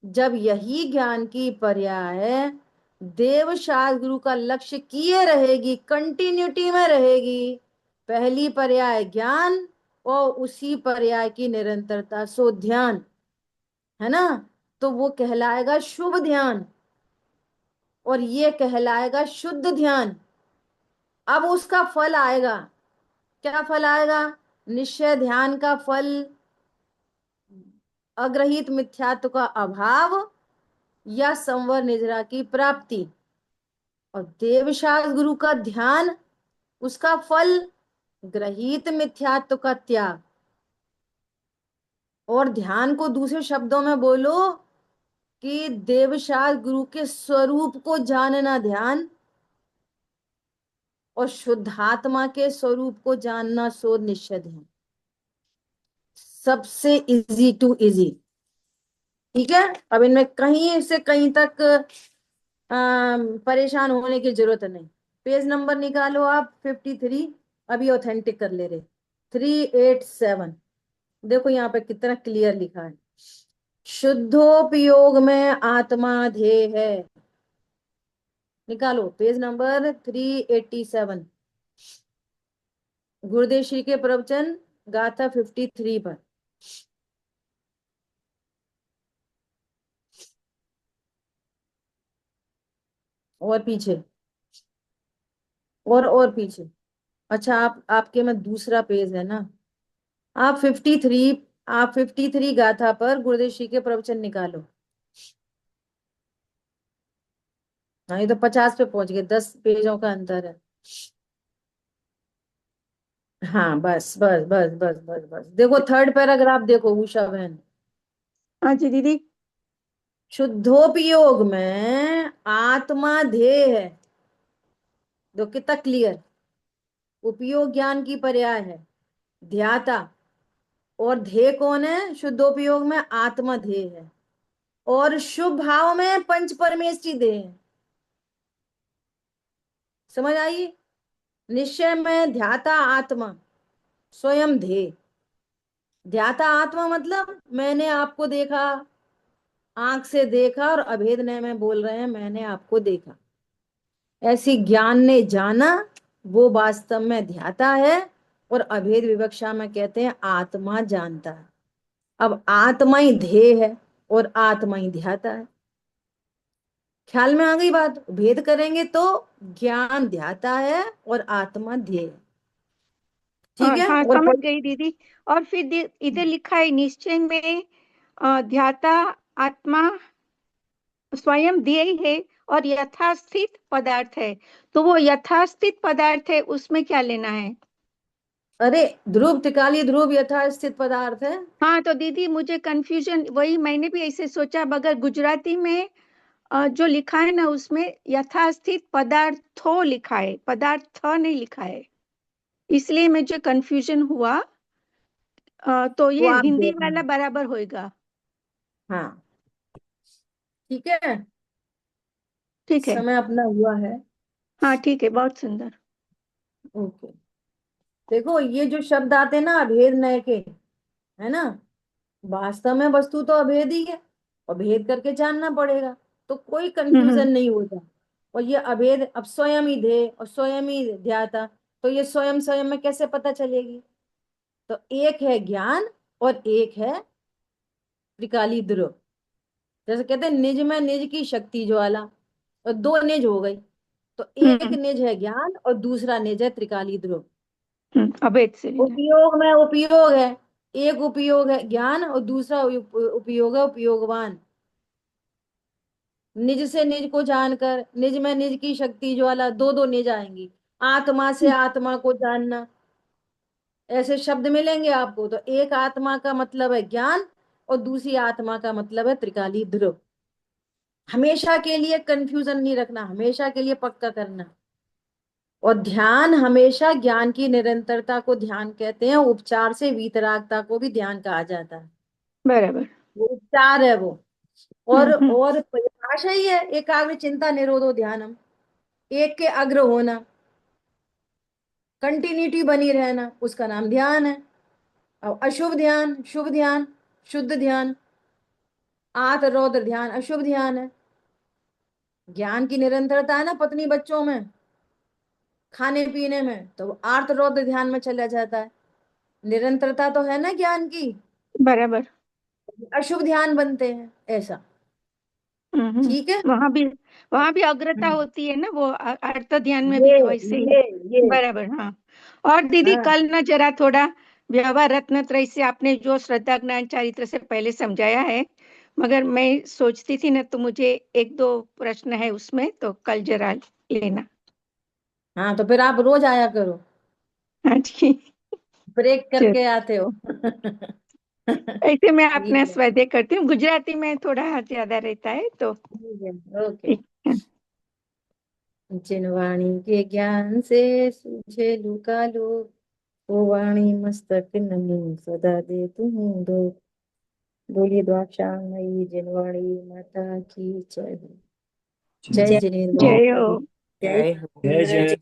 जब यही ज्ञान की पर्याय देव शास्त्र गुरु का लक्ष्य किए रहेगी, कंटिन्यूटी में रहेगी, पहली पर्याय ज्ञान और उसी पर्याय की निरंतरता, सो ध्यान, है ना? तो वो कहलाएगा शुभ ध्यान, और ये कहलाएगा शुद्ध ध्यान। अब उसका फल आएगा। क्या फल आएगा? निश्चय ध्यान का फल अग्रहित मिथ्यात्व का अभाव, या संवर निद्रा की प्राप्ति। और देवशास्त्र गुरु का ध्यान, उसका फल ग्रहित मिथ्यात्व का त्याग। और ध्यान को दूसरे शब्दों में बोलो कि देवशास्त्र गुरु के स्वरूप को जानना ध्यान, और शुद्धात्मा के स्वरूप को जानना सो निश्चय ध्यान। सबसे इजी टू इजी। ठीक है। अब इनमें कहीं से कहीं तक परेशान होने की जरूरत नहीं। पेज नंबर निकालो आप, 53। अभी ऑथेंटिक कर ले रहे, 387। देखो यहाँ पे कितना क्लियर लिखा है। शुद्धोपयोग में आत्मा ध्येय है। निकालो पेज नंबर 387, गुरुदेव श्री के प्रवचन गाथा 53 पर। और पीछे, और पीछे। अच्छा, आपके में दूसरा पेज है ना? आप 53, आप 53 गाथा पर गुरुदेव श्री के प्रवचन निकालो। हाँ, ये तो 50 पे पहुंच गए, 10 पेजों का अंतर है। हाँ, बस बस बस बस बस बस, देखो थर्ड पैराग्राफ देखो उषा बहन। हाँ जी दीदी। शुद्धोपयोग में आत्मा ध्येय है। दो कितना क्लियर। उपयोग ज्ञान की पर्याय है, ध्याता। और ध्येय कौन है? शुद्धोपयोग में आत्मा ध्येय है, और शुभ भाव में पंच परमेष्टि ध्येय है। समझ आई? निश्चय में ध्याता आत्मा, स्वयं ध्येय। ध्याता आत्मा मतलब मैंने आपको देखा, आंख से देखा, और अभेद ने में बोल रहे हैं मैंने आपको देखा। ऐसी ज्ञान ने जाना, वो वास्तव में ध्याता है। और अभेद विवक्षा में कहते हैं आत्मा जानता है। अब आत्मा ही ध्येय है और आत्मा ही ध्याता है। ख्याल में आ गई बात? भेद करेंगे तो ज्ञान ध्याता है और आत्मा ध्येय है। ठीक है। हाँ और समझ गई दीदी। और फिर इधर लिखा है निश्चय में ध्याता आत्मा स्वयं ध्येय है और यथास्थित पदार्थ है। तो वो यथास्थित पदार्थ है, उसमें क्या लेना है? अरे ध्रुव, त्रिकाली ध्रुव यथास्थित पदार्थ है। हाँ तो दीदी मुझे कंफ्यूजन, वही मैंने भी ऐसे सोचा, मगर गुजराती में जो लिखा है ना उसमें यथास्थित पदार्थो लिखा है, पदार्थ नहीं लिखा है, इसलिए मुझे कंफ्यूजन हुआ। तो वो ये आप हिंदी वाला देखना। बराबर होएगा? हाँ ठीक है। ठीक है। समय अपना हुआ है। हाँ ठीक है, बहुत सुंदर। ओके। देखो ये जो शब्द आते हैं ना अभेद नय के, है ना, वास्तव में वस्तु तो अभेद ही है, और भेद करके जानना पड़ेगा, तो कोई हम्म। कंफ्यूजन नहीं होता। और ये अभेद अब स्वयं ही ध्येय और स्वयं ही ध्याता, तो ये स्वयं स्वयं में कैसे पता चलेगी? तो एक है ज्ञान और एक है त्रिकाली ध्रुव। जैसे कहते हैं निज में निज की शक्ति ज्वाला, और दो निज हो गई। तो एक हम्म। निज है ज्ञान और दूसरा निज है त्रिकाली ध्रुव। अभेद से लेना। उपयोग में उपयोग है, एक उपयोग है ज्ञान और दूसरा उपयोग है उपयोगवान। निज से निज को जानकर, निज में निज की शक्ति ज्वाला, दो दो निज आएंगी। आत्मा से आत्मा को जानना, ऐसे शब्द मिलेंगे आपको। तो एक आत्मा का मतलब है ज्ञान और दूसरी आत्मा का मतलब है त्रिकाली ध्रुव। हमेशा के लिए कंफ्यूजन नहीं रखना, हमेशा के लिए पक्का करना। और ध्यान हमेशा ज्ञान की निरंतरता को ध्यान कहते हैं। उपचार से वीतरागता को भी ध्यान कहा जाता है। बराबर। वो उपचार है वो। और हम्म। और परिभाषा ही है एकाग्र चिंता निरोधो ध्यानम। एक के अग्र होना, कंटिन्यूटी बनी रहना, उसका नाम ध्यान है। अब अशुभ ध्यान, शुभ ध्यान, शुद्ध ध्यान, आत रौद्र ध्यान अशुभ ध्यान है। ज्ञान की निरंतरता है ना पत्नी बच्चों में, खाने पीने में, तो वो आर्त रौद्र ध्यान में चला जाता है। निरंतरता तो है ना ज्ञान की, बराबर। अशुभ ध्यान बनते हैं ऐसा। ठीक है। वहां भी अग्रता हम्म, होती है ना, वो अर्थ ध्यान में भी ये वैसे ही। ये ये बराबर, हाँ। और दीदी हाँ कल ना जरा थोड़ा व्यवहार रत्न त्रय से आपने जो श्रद्धा ज्ञान चारित्र से पहले समझाया है, मगर मैं सोचती थी ना, तो मुझे एक दो प्रश्न है उसमें, तो कल जरा लेना। हाँ, तो फिर आप रोज आया करो, हाँ जी। ब्रेक चल, करके आते हो। ऐसे मैं ठीक अपना है। स्वाध्याय करती हूँ, गुजराती में थोड़ा ज्यादा रहता है तो। ठीक है ओके। ठीक है। जिन वाणी के ज्ञान से सूझे लुकालो, वो वाणी मस्तक नमी सदा दे तुम दो। बोलिए द्वाक्षामयी जिनवाणी माता की जय हो। जय जय जिनेन्द्र। जय हो। जय जय हो। जय